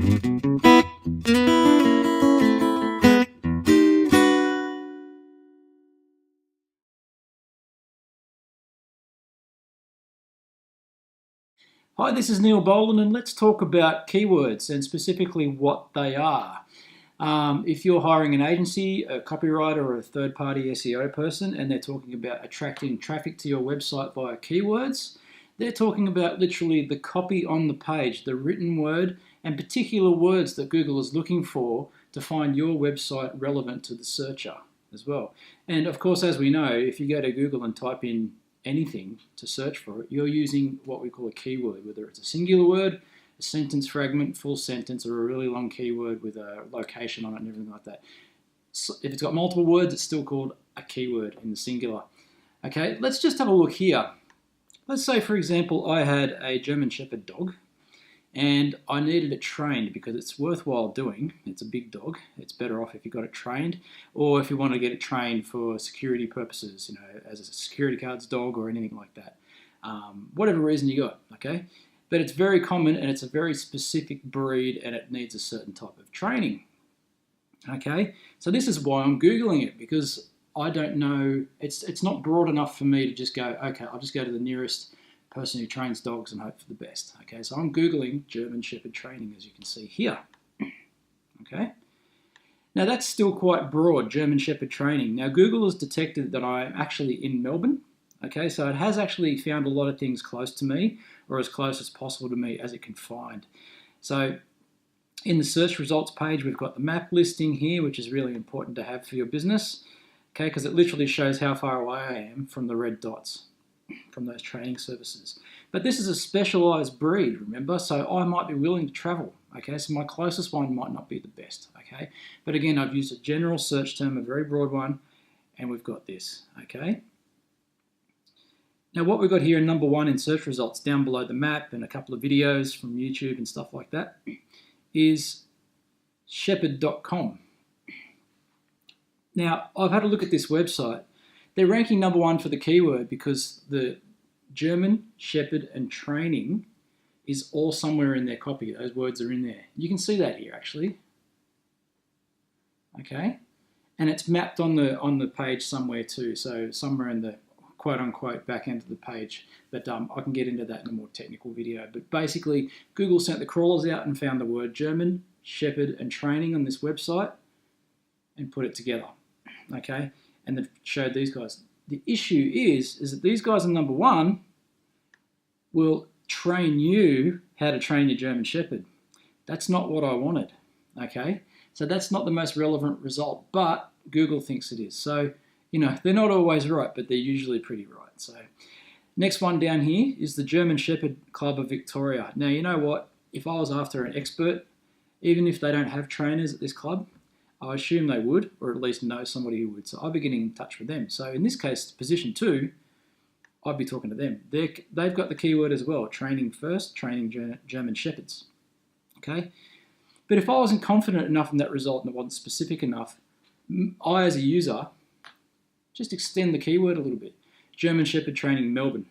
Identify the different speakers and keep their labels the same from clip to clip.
Speaker 1: Hi, this is Neil Boland, and let's talk about keywords and specifically what they are. If you're hiring an agency, a copywriter, or a third-party SEO person, and they're talking about attracting traffic to your website via keywords, they're talking about literally the copy on the page, the written word, and particular words that Google is looking for to find your website relevant to the searcher as well. And of course, as we know, if you go to Google and type in anything to search for it, you're using what we call a keyword, whether it's a singular word, a sentence fragment, full sentence, or a really long keyword with a location on it and everything like that. So if it's got multiple words, it's still called a keyword in the singular. Okay, let's just have a look here. Let's say, for example, I had a German Shepherd dog and I needed it trained because it's worthwhile doing. It's a big dog. It's better off if you got it trained, or if you want to get it trained for security purposes, as a security guard's dog or anything like that. Whatever reason you got, okay? But it's very common and it's a very specific breed and it needs a certain type of training, okay? So this is why I'm Googling it, because I don't know, it's not broad enough for me to just go, okay, I'll just go to the nearest person who trains dogs and hope for the best. Okay, so I'm Googling German Shepherd training, as you can see here. Okay, now that's still quite broad, German Shepherd training. Now Google has detected that I'm actually in Melbourne. Okay, so it has actually found a lot of things close to me, or as close as possible to me as it can find. So in the search results page, we've got the map listing here, which is really important to have for your business. Okay, because it literally shows how far away I am from the red dots, from those training services. But this is a specialized breed, remember, so I might be willing to travel. Okay, so my closest one might not be the best. Okay, but again, I've used a general search term, a very broad one, and we've got this. Okay, now what we've got here in number one in search results, down below the map and a couple of videos from YouTube and stuff like that, is shepherd.com. Now I've had a look at this website. They're ranking number one for the keyword because the German Shepherd and training is all somewhere in their copy. Those words are in there. You can see that here actually. Okay, and it's mapped on the page somewhere too. So somewhere in the quote unquote back end of the page. But I can get into that in a more technical video. But basically, Google sent the crawlers out and found the word German Shepherd and training on this website and put it together. Okay. And they've showed these guys. The issue is that these guys in number one will train you how to train your German Shepherd. That's not what I wanted, okay? So that's not the most relevant result, but Google thinks it is. So, they're not always right, but they're usually pretty right. So next one down here is the German Shepherd Club of Victoria. Now, you know what? If I was after an expert, even if they don't have trainers at this club, I assume they would, or at least know somebody who would. So I'd be getting in touch with them. So in this case, position 2, I'd be talking to them. They've got the keyword as well, training first, training German Shepherds. Okay? But if I wasn't confident enough in that result and it wasn't specific enough, I as a user, just extend the keyword a little bit. German Shepherd training Melbourne.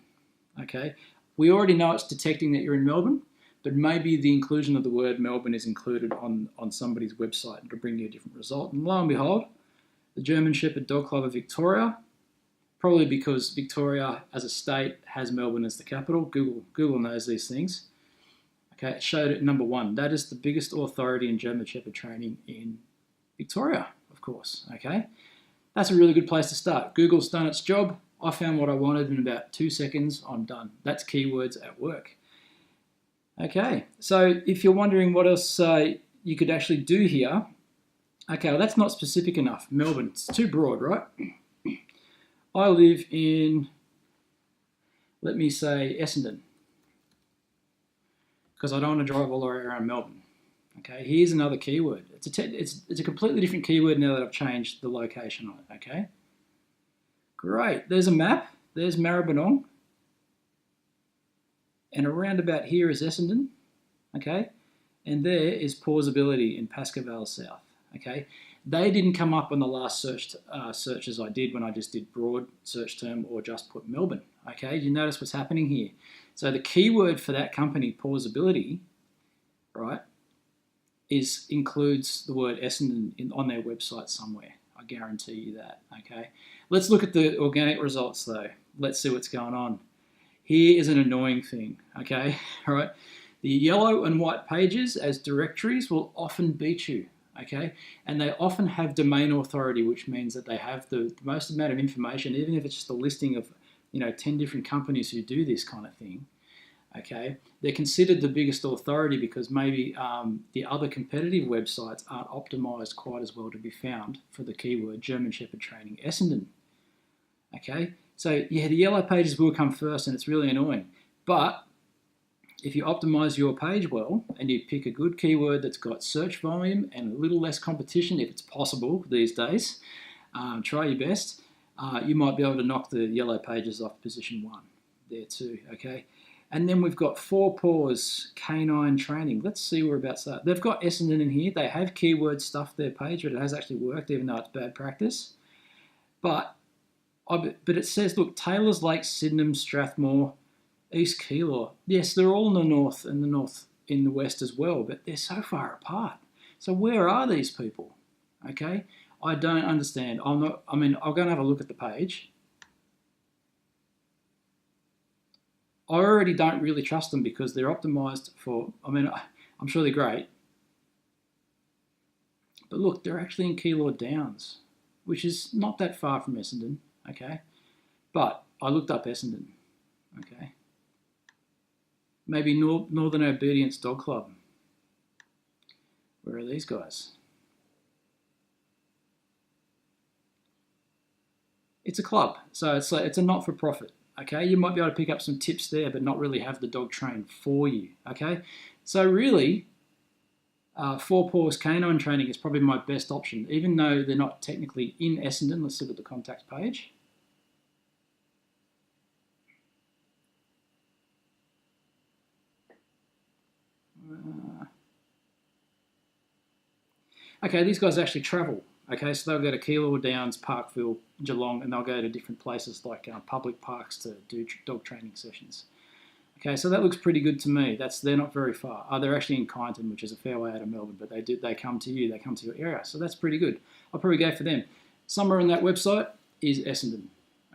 Speaker 1: Okay? We already know it's detecting that you're in Melbourne, but maybe the inclusion of the word Melbourne is included on somebody's website and to bring you a different result. And lo and behold, the German Shepherd Dog Club of Victoria, probably because Victoria as a state has Melbourne as the capital. Google knows these things. Okay, it showed it number one. That is the biggest authority in German Shepherd training in Victoria, of course. Okay, that's a really good place to start. Google's done its job. I found what I wanted in about 2 seconds. I'm done. That's keywords at work. Okay, so if you're wondering what else you could actually do here, okay, well, that's not specific enough. Melbourne, it's too broad, right? I live in, let me say, Essendon, because I don't want to drive all the way around Melbourne. Okay, here's another keyword. It's a completely different keyword now that I've changed the location on it, okay? Great, there's a map, there's Maribyrnong, and around about here is Essendon, okay? And there is Pausability in Pascoe South, okay? They didn't come up on the last searches I did when I just did broad search term or just put Melbourne, okay? You notice what's happening here. So the keyword for that company, Pausability, right, includes the word Essendon on their website somewhere. I guarantee you that. Okay, let's look at the organic results though. Let's see what's going on. Here is an annoying thing. Okay, all right. The yellow and white pages as directories will often beat you. Okay, and they often have domain authority, which means that they have the most amount of information, even if it's just a listing of 10 different companies who do this kind of thing. Okay, they're considered the biggest authority because maybe the other competitive websites aren't optimized quite as well to be found for the keyword German Shepherd Training Essendon. Okay, so yeah, the yellow pages will come first and it's really annoying. But if you optimize your page well and you pick a good keyword that's got search volume and a little less competition, if it's possible these days, try your best, you might be able to knock the yellow pages off position 1 there too, okay? And then we've got Four Paws Canine Training. Let's see whereabouts that. They've got Essendon in here. They have keyword stuff their page, but it has actually worked, even though it's bad practice. But it says, look, Taylors Lake, Sydenham, Strathmore, East Keilor. Yes, they're all in the north and in the west as well, but they're so far apart. So where are these people? Okay, I don't understand. I'll go and have a look at the page. I already don't really trust them because they're optimized for, I'm sure they're great. But look, they're actually in Keilor Downs, which is not that far from Essendon, okay? But I looked up Essendon, okay? Maybe Northern Obedience Dog Club. Where are these guys? It's a club, so it's a not-for-profit. Okay, you might be able to pick up some tips there, but not really have the dog trained for you. Okay, so really, Four Paws Canine Training is probably my best option, even though they're not technically in Essendon. Let's look at the contact page. Okay, these guys actually travel. Okay, so they'll go to Keilor Downs, Parkville, Geelong, and they'll go to different places like public parks to do dog training sessions. Okay, so that looks pretty good to me. They're not very far. They're actually in Kyneton, which is a fair way out of Melbourne, but they come to you, they come to your area, so that's pretty good. I'll probably go for them. Somewhere on that website is Essendon.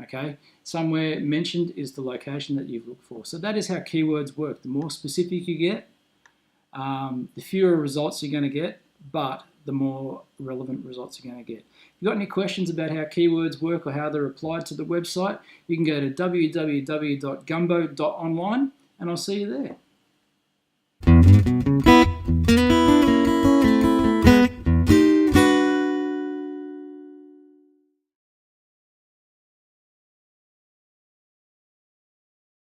Speaker 1: Okay, somewhere mentioned is the location that you've looked for. So that is how keywords work. The more specific you get, the fewer results you're going to get, but the more relevant results you're going to get. If you've got any questions about how keywords work or how they're applied to the website, you can go to www.gumbo.online and I'll see you there.